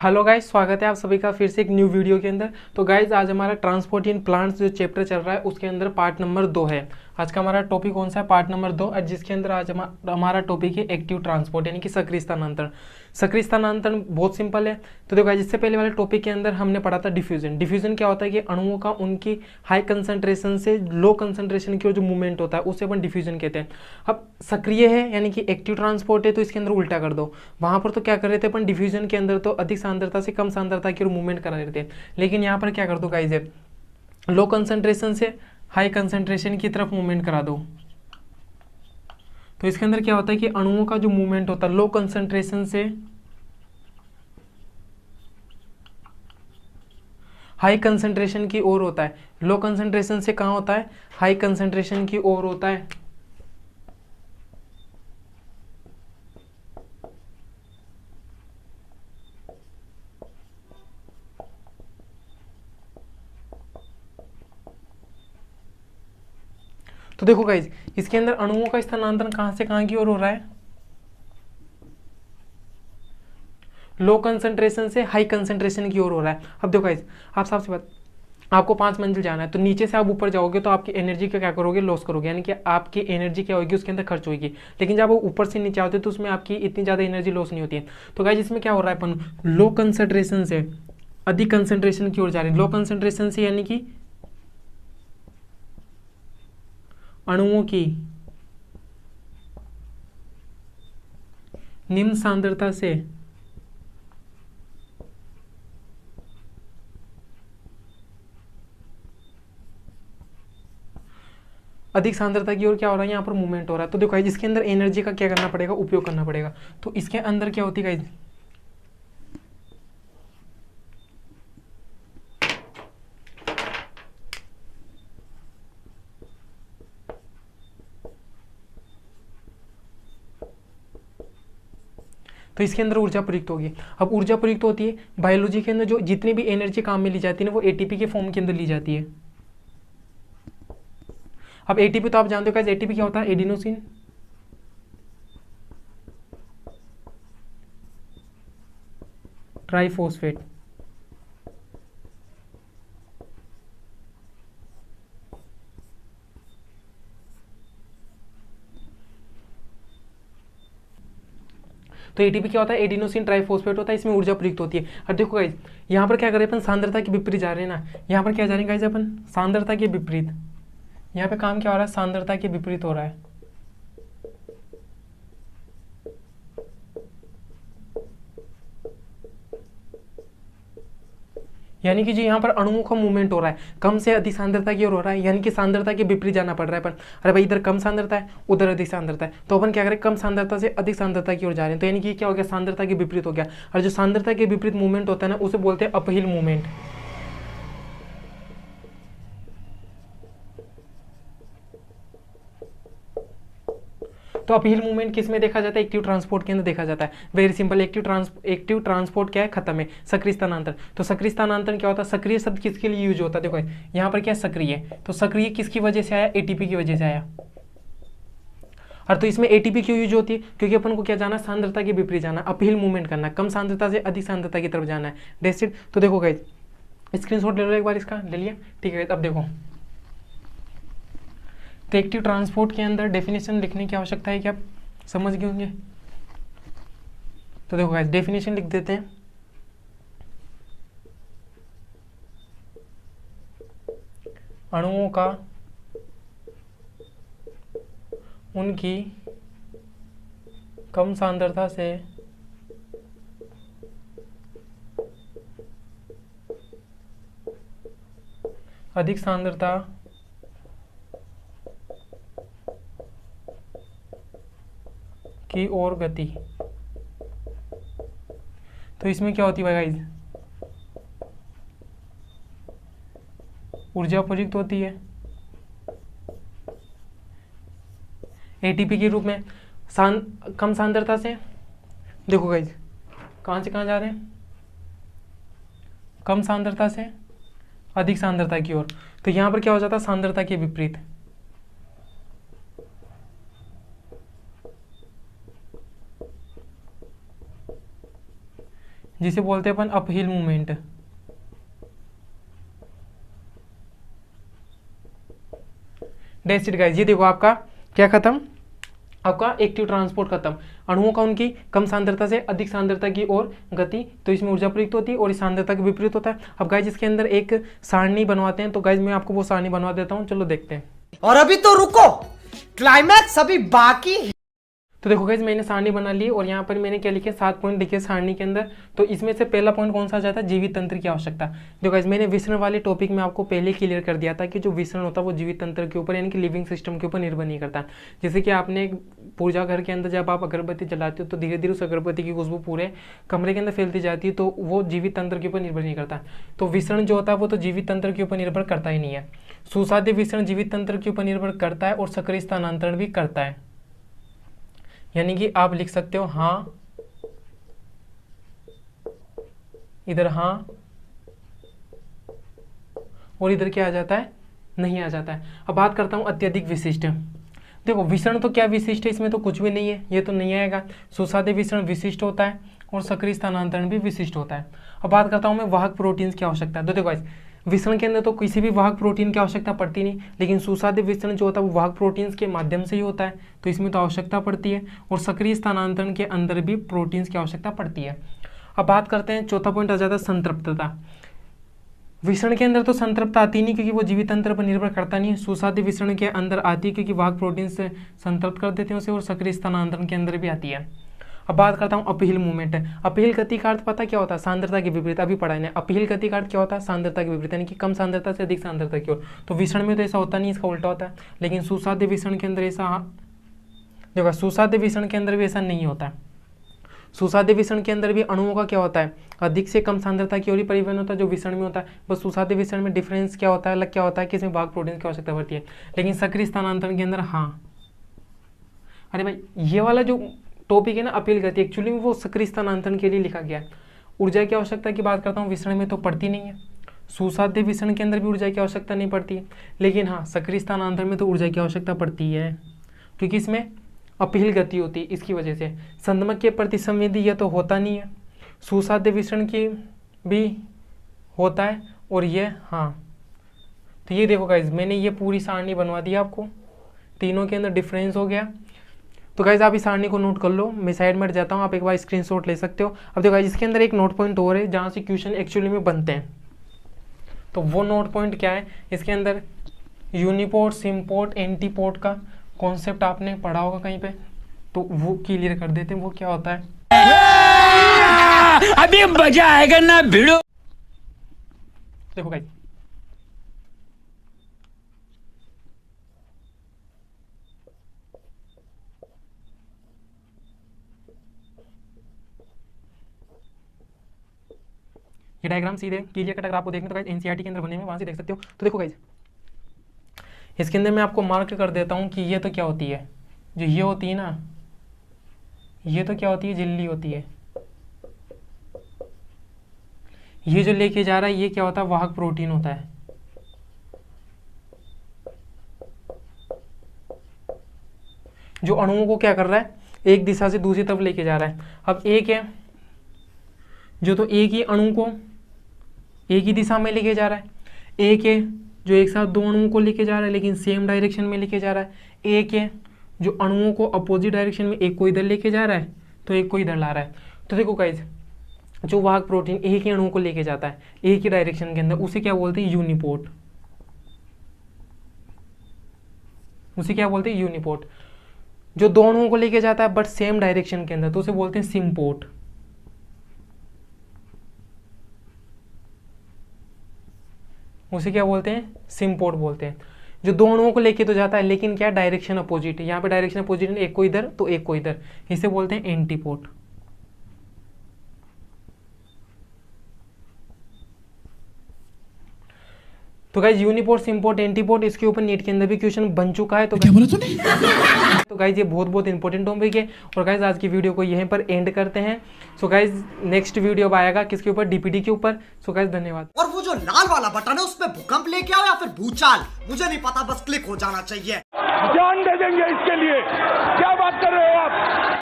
Hello guys, स्वागत है आप सभी का फिर से एक न्यू वीडियो के अंदर। तो गाइस, आज हमारा ट्रांसपोर्ट इन प्लांट्स जो चैप्टर चल रहा है उसके अंदर पार्ट नंबर 2 है। आज का हमारा टॉपिक कौन सा है? पार्ट नंबर 2, और जिसके अंदर आज हमारा टॉपिक है एक्टिव ट्रांसपोर्ट यानी कि सक्रिय स्थानांतरण। सक्रिय स्थानांतरण बहुत सिंपल है। तो देखो गाइस, इससे पहले वाले टॉपिक के अंदर हमने पढ़ा था डिफ्यूजन। डिफ्यूजन क्या होता है कि अणुओं का उनकी हाई कंसंट्रेशन से लो कंसंट्रेशन की ओर जो मूवमेंट होता है उसे अपन डिफ्यूजन कहते हैं। अब सक्रिय है यानी कि एक्टिव ट्रांसपोर्ट है, तो इसके अंदर उल्टा कर दो। वहां पर तो क्या कर रहे थे अपन, डिफ्यूजन के अंदर तो अधिक सांद्रता से कम सांद्रता की ओर मूवमेंट करा रहे थे, लेकिन यहाँ पर क्या कर दो गाइस, लो कंसंट्रेशन से हाई कंसंट्रेशन की तरफ मूवमेंट करा दो। तो इसके अंदर क्या होता है कि अणुओं का जो मूवमेंट होता है लो कंसंट्रेशन से हाई कंसंट्रेशन की ओर होता है। लो कंसंट्रेशन से कहाँ होता है? हाई कंसंट्रेशन की ओर होता है। तो देखो गाइज, इसके अंदर अणुओं का स्थानांतरण कहाँ से कहाँ की ओर हो रहा है? लो कंसंट्रेशन से हाई कंसंट्रेशन की ओर हो रहा है। अब देखो गाइज, आप सबसे बात, आपको 5 मंजिल जाना है, तो नीचे से आप ऊपर जाओगे तो आपकी एनर्जी का क्या करोगे? लॉस करोगे, यानी कि आपकी एनर्जी क्या होगी? उसके अंदर खर्च होगी। लेकिन जब वो ऊपर से नीचे आते हो तो उसमें आपकी इतनी ज़्यादा एनर्जी लॉस नहीं होती है। तो गाइज, इसमें क्या हो रहा है, अपन लो कंसंट्रेशन से अधिक कंसंट्रेशन की ओर जा रहे हैं। लो कंसंट्रेशन से यानी कि अणुओं की निम्न सांद्रता से अधिक सांद्रता की ओर क्या हो रहा है? यहाँ पर मूवमेंट हो रहा है। तो देखो गाइज, इसके अंदर एनर्जी का क्या करना पड़ेगा? उपयोग करना पड़ेगा। तो इसके अंदर क्या होती है गाइज? तो इसके अंदर ऊर्जा प्रयुक्त होगी। अब ऊर्जा प्रयुक्त होती है, बायोलॉजी के अंदर जो जितनी भी एनर्जी काम में ली जाती है ना, वो एटीपी के फॉर्म के अंदर ली जाती है। अब एटीपी तो आप जानते हो गाइस, एटीपी क्या होता है? Adenosine triphosphate. तो एटीपी क्या होता है? एडिनोसिन ट्राइफॉस्फेट होता है, इसमें ऊर्जा प्रयुक्त होती है। और देखो गाइस, यहाँ पर क्या कर रहे हैं अपन? सांद्रता के विपरीत जा रहे हैं ना। यहाँ पर क्या जा रहे हैं गाइस अपन? सांद्रता के विपरीत। यहाँ पे काम क्या हो रहा है? सांद्रता के विपरीत हो रहा है। यानी कि जो यहाँ पर अणुओं का मूवमेंट हो रहा है कम से अधिक सांद्रता की ओर हो रहा है, यानी कि सांद्रता के विपरीत जाना पड़ रहा है अपन। अरे भाई, इधर कम सांद्रता है, उधर अधिक सांद्रता है, तो अपन क्या करें? कम सांद्रता से अधिक सांद्रता की ओर जा रहे हैं। तो यानी कि क्या हो गया? सांद्रता के विपरीत हो गया। और जो सांद्रता के विपरीत मूवमेंट होता है ना, उसे बोलते हैं अपहिल मूवमेंट। तो अपहिल मूवमेंट किस में देखा जाता है? एक्टिव ट्रांसपोर्ट के अंदर देखा जाता है। वेरी सिंपल, एक्टिव ट्रांसपोर्ट क्या है? खत्म है। सक्रिय स्थानांतरण। तो सक्रिय स्थानांतरण क्या होता है? सक्रिय शब्द किसके लिए यूज होता है? देखो यहाँ पर क्या सक्रिय, तो सक्रिय किसकी वजह से आया? एटीपी की वजह से आया। और तो इसमें एटीपी क्यों यूज होती है? क्योंकि अपन को क्या जाना? सांद्रता के विपरीत जाना, अपहिल मूवमेंट करना, कम सांद्रता से अधिक सांद्रता की तरफ जाना है। That's it. तो देखो गाइस, स्क्रीनशॉट ले लो एक बार इसका, ले लिया? ठीक है, अब देखो, तो एक्टिव ट्रांसपोर्ट के अंदर डेफिनेशन लिखने की आवश्यकता है कि आप समझ गए होंगे। तो देखो गाइस, डेफिनेशन लिख देते हैं। अणुओं का उनकी कम सांद्रता से अधिक सांद्रता की ओर गति। तो इसमें क्या होती है गाइस? ऊर्जा प्रयुक्त होती है एटीपी के रूप में कम सांद्रता से। देखो गाइस, कहाँ से कहाँ जा रहे हैं? कम सांद्रता से अधिक सांद्रता की ओर। तो यहाँ पर क्या हो जाता है? सांद्रता के विपरीत। जिसे बोलते हैं अपन uphill movement. That's it guys, ये देखो आपका क्या खत्म, आपका एक्टिव ट्रांसपोर्ट खत्म। अणुओं का उनकी कम सांद्रता से अधिक सांद्रता की ओर गति, तो इसमें ऊर्जा प्रयुक्त होती है और इस सांद्रता के विपरीत होता है। अब गाइस इसके अंदर एक सारणी बनवाते हैं, तो गाइस मैं आपको वो सारणी बनवा देता हूँ, चलो देखते हैं। और अभी तो रुको, क्लाइमैक्स अभी बाकी है। तो देखो गाइस मैंने सारणी बना ली और यहाँ पर मैंने क्या लिखे 7 पॉइंट लिखे सारणी के अंदर। तो इसमें से पहला पॉइंट कौन सा आ जाता है, जीवित तंत्र की आवश्यकता। देखो गाइस मैंने विसरण वाले टॉपिक में आपको पहले क्लियर कर दिया था कि जो विसरण होता है वो जीवित तंत्र के ऊपर यानी कि लिविंग सिस्टम के ऊपर निर्भर नहीं करता। जैसे कि आपने एक पूजा घर के अंदर जब आप अगरबत्ती जलाते हो तो धीरे धीरे उस अगरबत्ती की खुशबू पूरे कमरे के अंदर फैलती जाती है, तो वो जीवित तंत्र के ऊपर निर्भर नहीं करता। तो विसरण जो होता है वो तो जीवित तंत्र के ऊपर निर्भर करता ही नहीं है। सुसाध्य विसरण जीवित तंत्र के ऊपर निर्भर करता है और सक्रिय स्थानांतरण भी करता है। यानी कि आप लिख सकते हो हाँ, इधर हाँ और इधर क्या आ जाता है, नहीं आ जाता है। अब बात करता हूं अत्यधिक विशिष्ट। देखो विसरण तो क्या विशिष्ट है, इसमें तो कुछ भी नहीं है, ये तो नहीं आएगा। सुसाध्य विसरण विशिष्ट होता है और सक्रिय स्थानांतरण भी विशिष्ट होता है। अब बात करता हूं मैं वाहक प्रोटीन्स की आवश्यकता। तो देखो विसरण के अंदर तो किसी भी वाहक प्रोटीन की आवश्यकता पड़ती नहीं, लेकिन सुसाध्य विसरण जो होता है वो वाहक प्रोटीन्स के माध्यम से ही होता है, तो इसमें तो आवश्यकता पड़ती है। और सक्रिय स्थानांतरण के अंदर भी प्रोटीन्स की आवश्यकता पड़ती है। अब बात करते हैं, चौथा पॉइंट आ जाता है संतृप्तता। विसरण के अंदर तो संतृप्त आती नहीं क्योंकि वो जीवित तंत्र पर निर्भर करता नहीं है। सुसाध्य विसरण के अंदर आती है क्योंकि वाहक प्रोटीन से संतृप्त कर देते हैं उसे, और सक्रिय स्थानांतरण के अंदर भी आती है। अब बात करता हूँ अपहिल मूवमेंट। अपहिल गति का अर्थ पता क्या होता है, सांद्रता के विपरीत। अभी पढ़ा है अपहिल गति का अर्थ क्या होता है, सांद्रता के विपरीत, यानी कि कम सांद्रता से अधिक सांद्रता की ओर। तो विसरण में तो ऐसा होता नहीं, इसका उल्टा होता है। लेकिन सुसाध्य विसरण के अंदर ऐसा, देखो सुसाध्य विसरण के अंदर भी ऐसा नहीं होता है। सुसाध्य विसरण के अंदर भी अणुओं का क्या होता है, अधिक से कम सांद्रता की ओर ही परिवहन होता है जो विसरण में होता है। बस सुसाध्य विसरण में डिफरेंस क्या होता है, अलग क्या होता है कि इसमें वाहक प्रोटीन की आवश्यकता पड़ती है। लेकिन सक्रिय स्थानांतरण के अंदर हाँ, अरे भाई ये वाला जो टॉपिक है ना अपील गति, एक्चुअली में वो सक्रिय स्थानांतरण के लिए लिखा गया है। ऊर्जा की आवश्यकता की बात करता हूँ, विसरण में तो पड़ती नहीं है। सुसाध्य विसरण के अंदर भी ऊर्जा की आवश्यकता नहीं पड़ती है, लेकिन हाँ सक्रिय स्थानांतरण में तो ऊर्जा की आवश्यकता पड़ती है क्योंकि इसमें अपहिल गति होती है। इसकी वजह से संदमक के प्रति संवेदी यह तो होता नहीं है, सुसाध्य विसरण की भी होता है और ये हाँ। तो ये देखो गाइज मैंने ये पूरी सारणी बनवा दी आपको, तीनों के अंदर डिफरेंस हो गया। तो गाइज आप इस सारणी को नोट कर लो, मैं साइड में हट जाता हूँ, आप एक बार स्क्रीनशॉट ले सकते हो। अब देखो गाइज इसके अंदर एक नोट पॉइंट और है जहाँ से क्वेश्चन एक्चुअली में बनते हैं। तो वो नोट पॉइंट क्या है, इसके अंदर यूनिपोर्ट, सिम्पोर्ट, एंटीपोर्ट का कॉन्सेप्ट आपने पढ़ा होगा कहीं पे, तो वो क्लियर कर देते हैं वो क्या होता है। अभी मजा आएगा ना भिड़ो। देखो गाइस ये डायग्राम सीधे क्लियर कट अगर आपको देखना तो गाइस एनसीईआरटी के अंदर बने हुए वहां से देख सकते हो। तो देखो गाइस इसके अंदर मैं आपको मार्क कर देता हूँ कि ये तो क्या होती है, जो ये होती है ना, ये तो क्या होती है, झिल्ली होती है। ये जो लेके जा रहा है ये क्या होता है, वाहक प्रोटीन होता है। जो अणुओं को क्या कर रहा है, एक दिशा से दूसरी तरफ लेके जा रहा है। अब एक है जो तो एक ही अणु को एक ही दिशा में लेके जा रहा है, एक है जो एक साथ दो अणुओं को लेके जा रहा है लेकिन सेम डायरेक्शन में लेके जा रहा है, एक है जो अणुओं को अपोजिट डायरेक्शन में, एक को इधर लेके जा रहा है तो एक को इधर ला रहा है। तो देखो गाइस जो वाहक प्रोटीन एक ही अणु को लेके जाता है एक ही डायरेक्शन के अंदर, उसे क्या बोलते हैं, यूनिपोर्ट। उसे क्या बोलते हैं, यूनिपोर्ट। जो दो अणुओं को लेके जाता है बट सेम डायरेक्शन के अंदर तो उसे बोलते हैं सिम्पोर्ट। उसे क्या बोलते हैं, सिम्पोर्ट बोलते हैं। जो दो अणुओं को लेके तो जाता है लेकिन क्या डायरेक्शन अपोजिट है, यहाँ पे डायरेक्शन अपोजिट है, एक को इधर तो एक को इधर, इसे बोलते हैं एंटीपोर्ट। तो गाइज यूनिपोर्ट, सिम्पोर्ट, एंटीपोर्ट इसके ऊपर नीट के अंदर भी क्वेश्चन बन चुका है। तो क्या बोला तूने? तो गाइज ये बहुत बहुत इंपॉर्टेंट टॉपिक है। और गाइज आज की वीडियो को यहीं पर एंड करते हैं। सो गाइज नेक्स्ट वीडियो आएगा किसके ऊपर, डीपीडी के ऊपर। सो गाइज धन्यवाद। और वो जो लाल वाला बटन है उस पे भूकंप लेके आओ या फिर भूचाल, मुझे नहीं पता, बस क्लिक हो जाना चाहिए। जान दे देंगे इसके लिए, क्या बात कर रहे हो आप।